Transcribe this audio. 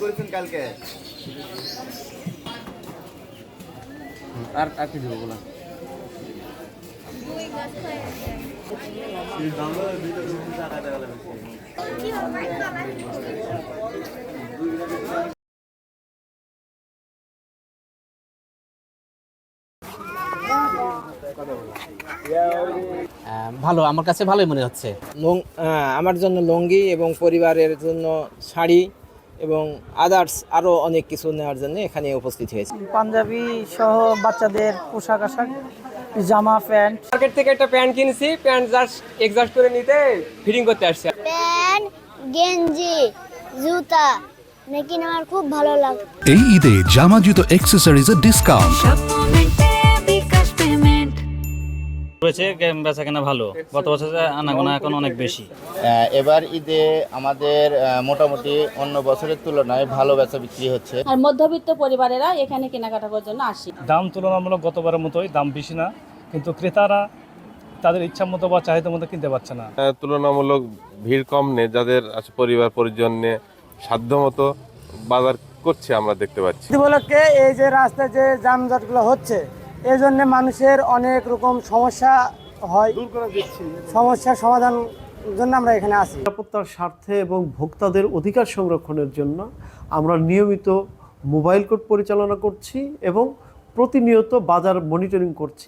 করেছেন কালকে আর কি দেবো বলা ভালো, আমার কাছে ভালোই মনে হচ্ছে। আমার জন্য লুঙ্গি এবং পরিবারের জন্য শাড়ি এবং আদার্স আরও অনেক কিছু নেওয়ার জন্য এখানে উপস্থিত হয়েছে। পাঞ্জাবি সহ বাচ্চাদের পোশাক আশাক, জামা প্যান্ট। মার্কেট থেকে একটা প্যান্ট কিনেছি, প্যান্ট জাস্ট এক্সজাস্ট করে নিতে ফিটিং করতে আসছে। প্যান্ট, গেঞ্জি, জুতা নাকি আমার খুব ভালো লাগে। এই ঈদে জামা জুতো অ্যাকসেসরিজের ডিসকাউন্ট রয়েছে। বেচা কেনা ভালো, গত বছরে আনাগোনা এখন অনেক বেশি। এবার ঈদে আমাদের মোটামুটি অন্য বছরের তুলনায় ভালো বেচা বিক্রি হচ্ছে। আর মধ্যবিত্ত পরিবারেরা এখানে কেনাকাটা করার জন্য আসে। দাম তুলনামূলক গতবারের মতোই, দাম বেশি না, কিন্তু ক্রেতারা তাদের ইচ্ছা মতো বা চাহিদা মতো কিনতে পারছে না। তুলনামূলক ভিড় কম নেই, যাদের পরিবার পরিজন নিয়ে সাধ্য মতো বাজার করছে আমরা দেখতে পাচ্ছি। উপলক্ষে এই যে রাস্তায় যে যানজটগুলো হচ্ছে, এই জন্য মানুষের অনেক রকম সমস্যা হয়, সমস্যার সমাধান জন্য আমরা এখানে আসি। নিরাপত্তার স্বার্থে এবং ভোক্তাদের অধিকার সংরক্ষণের জন্য আমরা নিয়মিত মোবাইল কোর্ট পরিচালনা করছি এবং প্রতিনিয়ত বাজার মনিটরিং করছি।